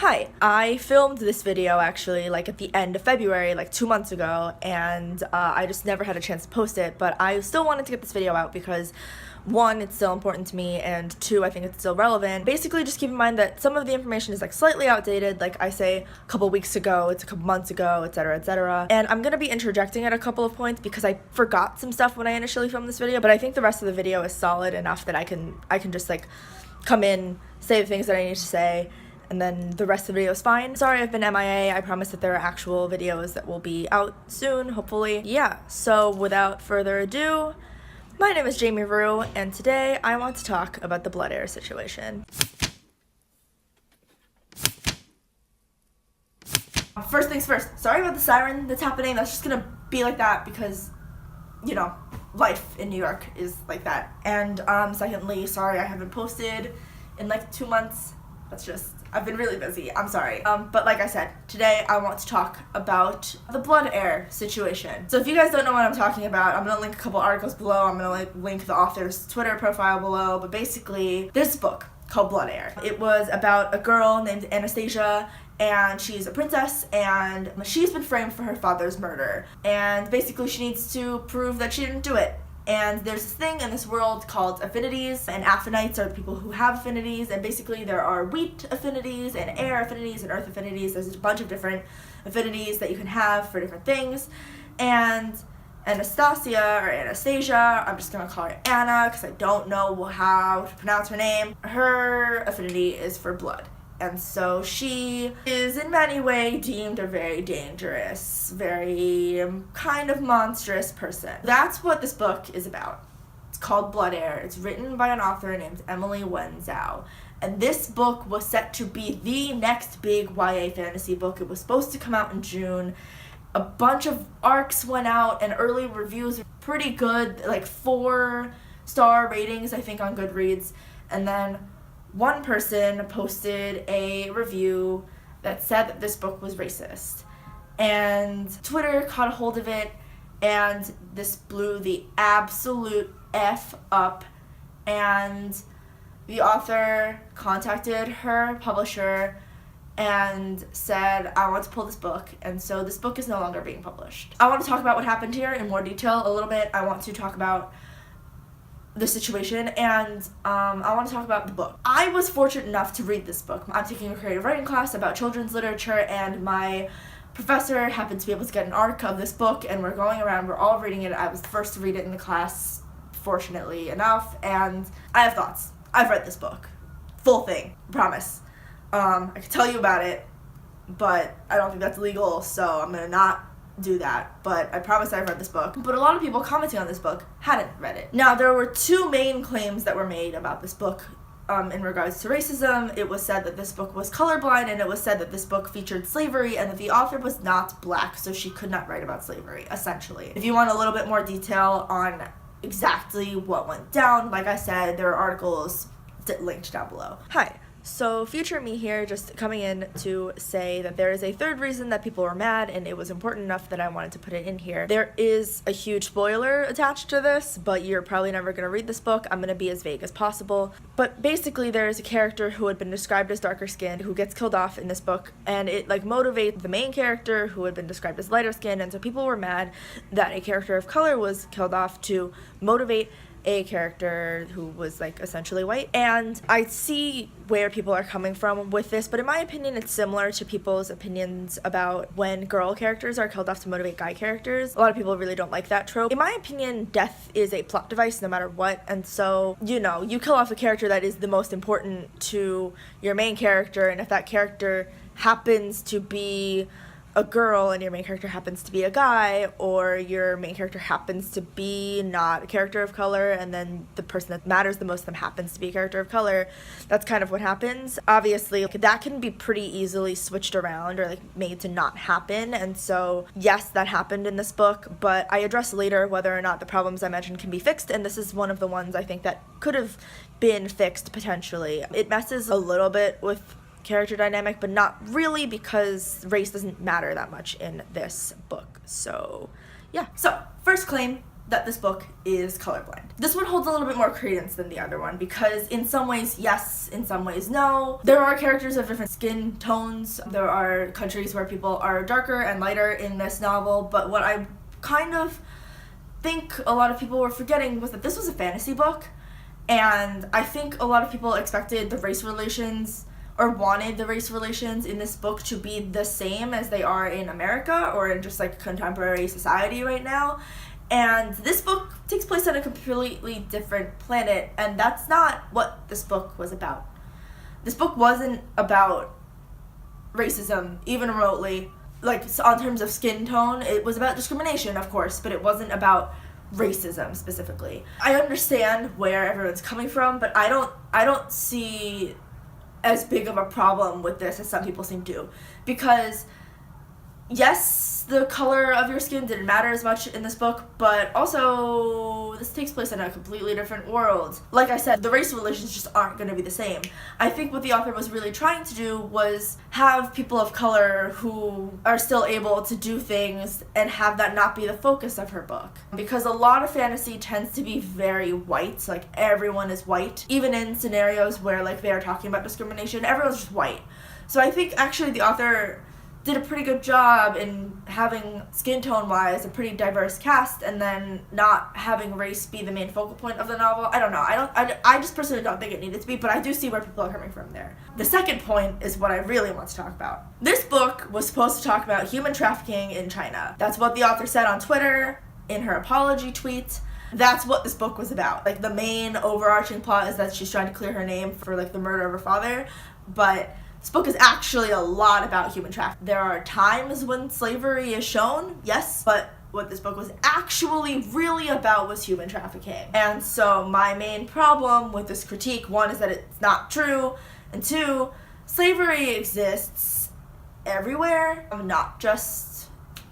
Hi, I filmed this video actually like at the end of February, like 2 months ago, and I just never had a chance to post it, but I still wanted to get this video out because one, it's still important to me, and two, I think it's still relevant. Basically, just keep in mind that some of the information is like slightly outdated, like I say a couple weeks ago, it's a couple months ago, etc, etc. And I'm gonna be interjecting at a couple of points because I forgot some stuff when I initially filmed this video, but I think the rest of the video is solid enough that I can just like come in, say the things that I need to say, and then the rest of the video is fine. Sorry I've been MIA, I promise that there are actual videos that will be out soon, hopefully. Yeah, so without further ado, my name is Jamie Rue, and today I want to talk about the blood heir situation. First things first, sorry about the siren that's happening, that's just gonna be like that because, you know, life in New York is like that. And secondly, sorry I haven't posted in like 2 months. That's just, I've been really busy, I'm sorry. But like I said, today I want to talk about the blood heir situation. So if you guys don't know what I'm talking about, I'm gonna link a couple articles below, I'm gonna link the author's Twitter profile below, but basically, there's a book called Blood Heir. It was about a girl named Anastasia, and she's a princess, and she's been framed for her father's murder. And basically she needs to prove that she didn't do it. And there's this thing in this world called affinities, and affinites are the people who have affinities, and basically there are wheat affinities, and air affinities, and earth affinities. There's a bunch of different affinities that you can have for different things. And Anastasia, I'm just gonna call her Anna because I don't know how to pronounce her name. Her affinity is for blood. And so she is in many ways deemed a very dangerous, very kind of monstrous person. That's what this book is about. It's called Blood Heir. It's written by an author named Emily Wenzow. And this book was set to be the next big YA fantasy book. It was supposed to come out in June. A bunch of arcs went out and early reviews were pretty good, like 4-star ratings I think on Goodreads. And then one person posted a review that said that this book was racist, and Twitter caught a hold of it, and this blew the absolute F up, and the author contacted her publisher and said, I want to pull this book, and so this book is no longer being published. I want to talk about what happened here in more detail a little bit. I want to talk about the situation, and I want to talk about the book. I was fortunate enough to read this book. I'm taking a creative writing class about children's literature, and my professor happened to be able to get an arc of this book, and we're going around, we're all reading it. I was the first to read it in the class, fortunately enough, and I have thoughts. I've read this book. Full thing, promise. I could tell you about it, but I don't think that's legal, so I'm gonna not do that, but I promise I've read this book. But a lot of people commenting on this book hadn't read it. Now, there were two main claims that were made about this book in regards to racism. It was said that this book was colorblind, and it was said that this book featured slavery, and that the author was not black, so she could not write about slavery, essentially. If you want a little bit more detail on exactly what went down, like I said, there are articles linked down below. Hi. So future me here, just coming in to say that there is a third reason that people were mad, and it was important enough that I wanted to put it in here. There is a huge spoiler attached to this, but you're probably never going to read this book. I'm going to be as vague as possible. But basically there is a character who had been described as darker skinned who gets killed off in this book, and it like motivates the main character who had been described as lighter skinned, and so people were mad that a character of color was killed off to motivate a character who was like essentially white. And I see where people are coming from with this, but in my opinion it's similar to people's opinions about when girl characters are killed off to motivate guy characters. A lot of people really don't like that trope. In my opinion, death is a plot device no matter what, and so, you know, you kill off the character that is the most important to your main character, and if that character happens to be a girl and your main character happens to be a guy, or your main character happens to be not a character of color, and then the person that matters the most to them happens to be a character of color, that's kind of what happens. Obviously, that can be pretty easily switched around or like made to not happen, and so yes, that happened in this book, but I address later whether or not the problems I mentioned can be fixed, and this is one of the ones I think that could have been fixed potentially. It messes a little bit with character dynamic, but not really, because race doesn't matter that much in this book. So yeah. So first claim that this book is colorblind. This one holds a little bit more credence than the other one because in some ways yes, in some ways no. There are characters of different skin tones. There are countries where people are darker and lighter in this novel, but what I kind of think a lot of people were forgetting was that this was a fantasy book, and I think a lot of people expected the race relations or wanted the race relations in this book to be the same as they are in America or in just like contemporary society right now. And this book takes place on a completely different planet, and that's not what this book was about. This book wasn't about racism, even remotely. Like, on terms of skin tone, it was about discrimination, of course, but it wasn't about racism specifically. I understand where everyone's coming from, but I don't see as big of a problem with this as some people seem to. Because yes, the color of your skin didn't matter as much in this book, but also this takes place in a completely different world. Like I said, the race relations just aren't going to be the same. I think what the author was really trying to do was have people of color who are still able to do things and have that not be the focus of her book. Because a lot of fantasy tends to be very white, like everyone is white. Even in scenarios where like they are talking about discrimination, everyone's just white. So I think actually the author did a pretty good job in having skin tone wise a pretty diverse cast and then not having race be the main focal point of the novel. I don't know. I just personally don't think it needed to be, but I do see where people are coming from there. The second point is what I really want to talk about. This book was supposed to talk about human trafficking in China. That's what the author said on Twitter in her apology tweet. That's what this book was about. Like, the main overarching plot is that she's trying to clear her name for like the murder of her father, but this book is actually a lot about human trafficking. There are times when slavery is shown, yes, but what this book was actually really about was human trafficking. And so my main problem with this critique, one, is that it's not true, and two, slavery exists everywhere, not just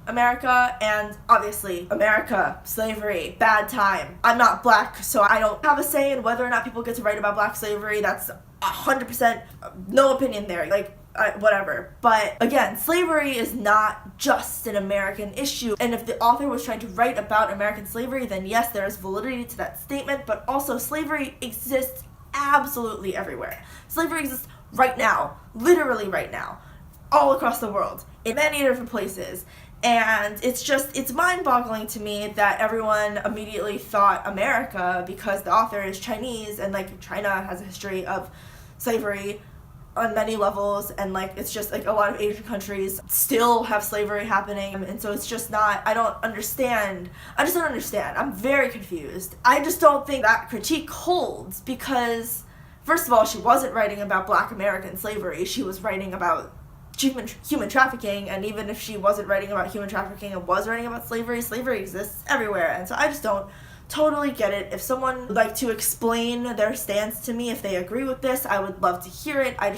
America, and obviously America, slavery, bad time. I'm not black, so I don't have a say in whether or not people get to write about black slavery. That's 100% no opinion there, like whatever. But again, slavery is not just an American issue, and if the author was trying to write about American slavery, then yes, there is validity to that statement, but also slavery exists absolutely everywhere. Slavery exists right now, literally right now, all across the world, in many different places. And it's mind-boggling to me that everyone immediately thought America, because the author is Chinese and like China has a history of slavery on many levels, and like it's just like a lot of Asian countries still have slavery happening, and so it's just not, I just don't understand. I'm very confused. I just don't think that critique holds, because first of all, she wasn't writing about Black American slavery, she was writing about human trafficking, and even if she wasn't writing about human trafficking and was writing about slavery, slavery exists everywhere, and so I just don't totally get it. If someone would like to explain their stance to me, if they agree with this, I would love to hear it. I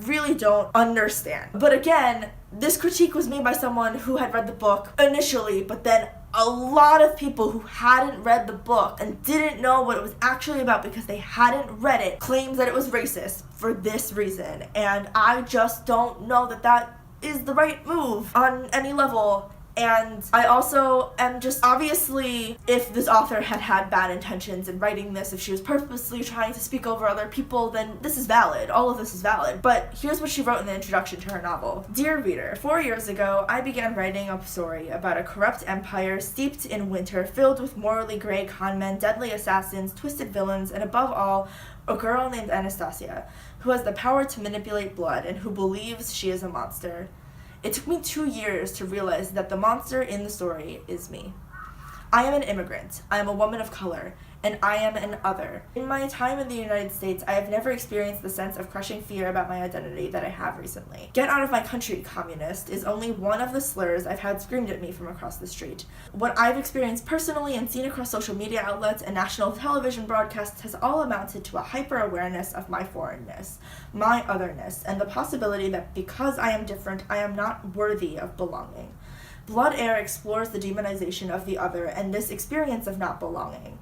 really don't understand. But again, this critique was made by someone who had read the book initially, but then a lot of people who hadn't read the book and didn't know what it was actually about because they hadn't read it claimed that it was racist for this reason. And I just don't know that that is the right move on any level. And I also am just, obviously, if this author had had bad intentions in writing this, if she was purposely trying to speak over other people, then this is valid. All of this is valid. But here's what she wrote in the introduction to her novel. Dear reader, 4 years ago, I began writing a story about a corrupt empire steeped in winter, filled with morally gray conmen, deadly assassins, twisted villains, and above all, a girl named Anastasia, who has the power to manipulate blood and who believes she is a monster. It took me 2 years to realize that the monster in the story is me. I am an immigrant, I am a woman of color, and I am an other. In my time in the United States, I have never experienced the sense of crushing fear about my identity that I have recently. Get out of my country, communist, is only one of the slurs I've had screamed at me from across the street. What I've experienced personally and seen across social media outlets and national television broadcasts has all amounted to a hyper-awareness of my foreignness, my otherness, and the possibility that because I am different, I am not worthy of belonging. Blood Heir explores the demonization of the other and this experience of not belonging.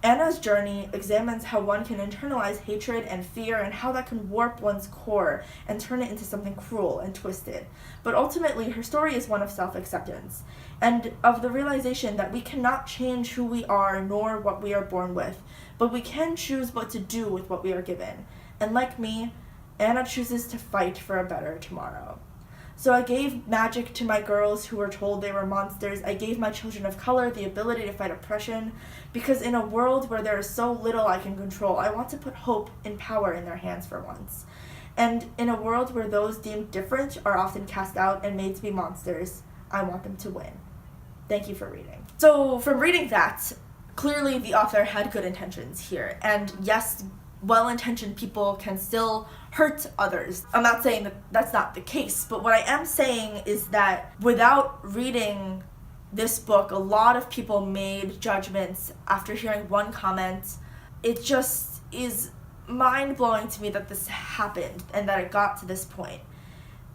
Anna's journey examines how one can internalize hatred and fear and how that can warp one's core and turn it into something cruel and twisted. But ultimately, her story is one of self-acceptance and of the realization that we cannot change who we are nor what we are born with, but we can choose what to do with what we are given. And like me, Anna chooses to fight for a better tomorrow. So I gave magic to my girls who were told they were monsters. I gave my children of color the ability to fight oppression, because in a world where there is so little I can control, I want to put hope and power in their hands for once. And in a world where those deemed different are often cast out and made to be monsters, I want them to win. Thank you for reading. So from reading that, clearly the author had good intentions here. And yes, well-intentioned people can still hurt others. I'm not saying that that's not the case, but what I am saying is that without reading this book, a lot of people made judgments after hearing one comment. It just is mind-blowing to me that this happened and that it got to this point,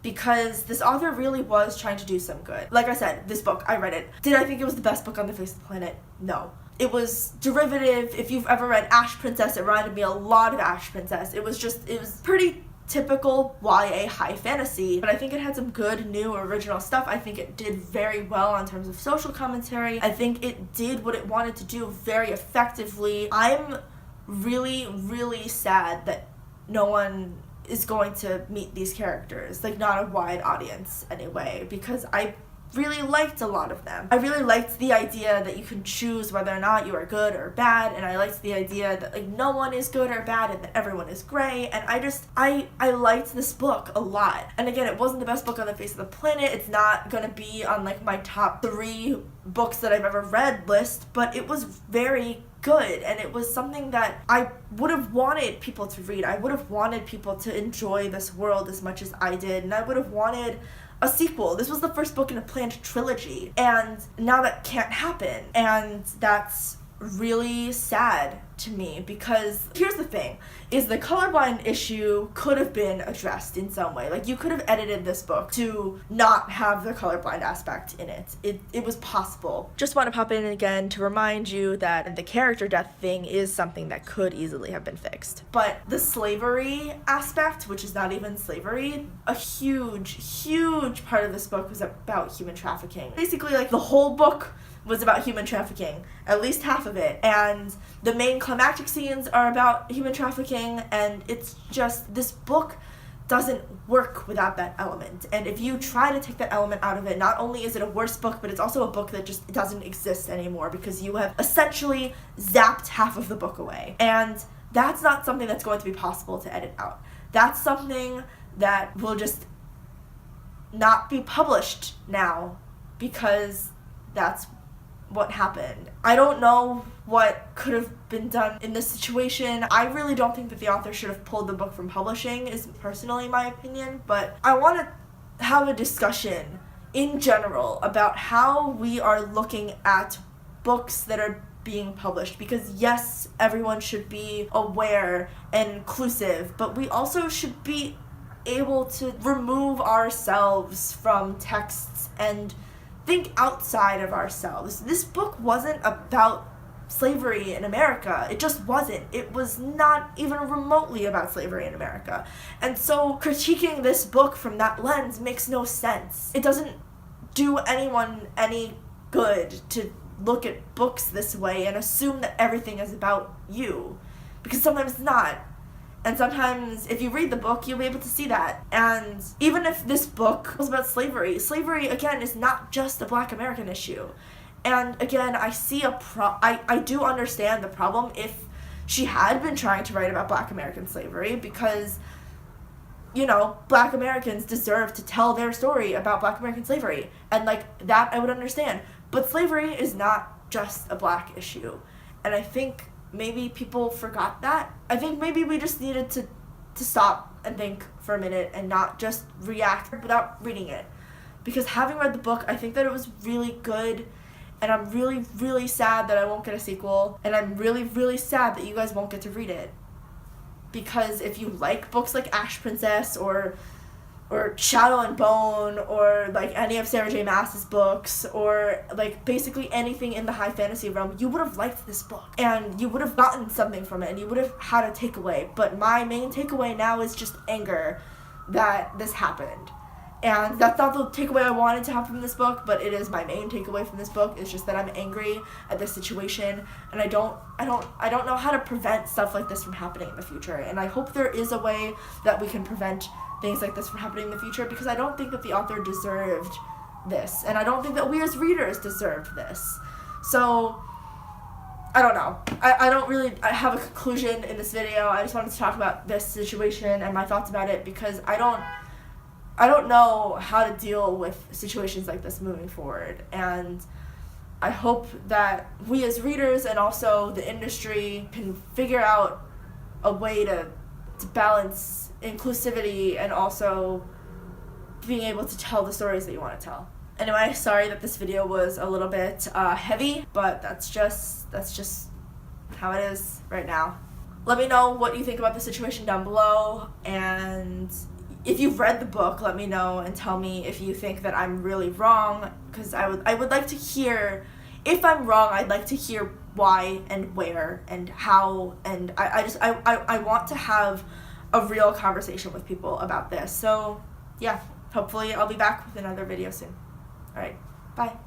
because this author really was trying to do some good. Like I said, this book, I read it. Did I think it was the best book on the face of the planet? No. It was derivative. If you've ever read Ash Princess, it reminded me a lot of Ash Princess. It was pretty typical YA high fantasy, but I think it had some good, new, original stuff. I think it did very well in terms of social commentary. I think it did what it wanted to do very effectively. I'm really, really sad that no one is going to meet these characters, like not a wide audience anyway, because I really liked a lot of them. I really liked the idea that you can choose whether or not you are good or bad, and I liked the idea that like no one is good or bad and that everyone is gray, and I liked this book a lot. And again, it wasn't the best book on the face of the planet. It's not gonna be on like my top 3 books that I've ever read list, but it was very good, and it was something that I would have wanted people to read. I would have wanted people to enjoy this world as much as I did, and I would have wanted a sequel. This was the first book in a planned trilogy, and now that can't happen, and that's really sad to me, because here's the thing, is the colorblind issue could have been addressed in some way. Like, you could have edited this book to not have the colorblind aspect in it. It was possible. Just want to pop in again to remind you that the character death thing is something that could easily have been fixed. But the slavery aspect, which is not even slavery, a huge part of this book was about human trafficking. Basically, like, the whole book was about human trafficking, at least half of it, and the main climactic scenes are about human trafficking, and it's just, this book doesn't work without that element. And if you try to take that element out of it, not only is it a worse book, but it's also a book that just doesn't exist anymore, because you have essentially zapped half of the book away. And that's not something that's going to be possible to edit out. That's something that will just not be published now, because that's what happened. I don't know what could have been done in this situation. I really don't think that the author should have pulled the book from publishing, is personally my opinion, but I want to have a discussion in general about how we are looking at books that are being published, because yes, everyone should be aware and inclusive, but we also should be able to remove ourselves from texts and think outside of ourselves. This book wasn't about slavery in America. It just wasn't. It was not even remotely about slavery in America. And so critiquing this book from that lens makes no sense. It doesn't do anyone any good to look at books this way and assume that everything is about you, because sometimes it's not. And sometimes, if you read the book, you'll be able to see that. And even if this book was about slavery, again, is not just a Black American issue. And again, I do understand the problem if she had been trying to write about Black American slavery, because, you know, Black Americans deserve to tell their story about Black American slavery. And, like, that I would understand. But slavery is not just a Black issue. And I think maybe people forgot that. I think maybe we just needed to stop and think for a minute and not just react without reading it. Because having read the book, I think that it was really good, and I'm really, really sad that I won't get a sequel, and I'm really, really sad that you guys won't get to read it. Because if you like books like Ash Princess or or Shadow and Bone, or like any of Sarah J Maas's books, or like basically anything in the high fantasy realm, you would have liked this book and you would have gotten something from it and you would have had a takeaway. But my main takeaway now is just anger that this happened. And that's not the takeaway I wanted to have from this book, but it is my main takeaway from this book. It's just that I'm angry at this situation, and I don't know how to prevent stuff like this from happening in the future. And I hope there is a way that we can prevent things like this from happening in the future, because I don't think that the author deserved this, and I don't think that we as readers deserved this. So I don't know. I don't really have a conclusion in this video. I just wanted to talk about this situation and my thoughts about it, because I don't know how to deal with situations like this moving forward. And I hope that we as readers and also the industry can figure out a way to balance inclusivity and also being able to tell the stories that you want to tell. Anyway, sorry that this video was a little bit heavy, but that's just how it is right now. Let me know what you think about the situation down below, and if you've read the book, let me know and tell me if you think that I'm really wrong, because I would like to hear, if I'm wrong, I'd like to hear why and where and how, and I want to have a real conversation with people about this. So yeah, hopefully I'll be back with another video soon. Alright, bye.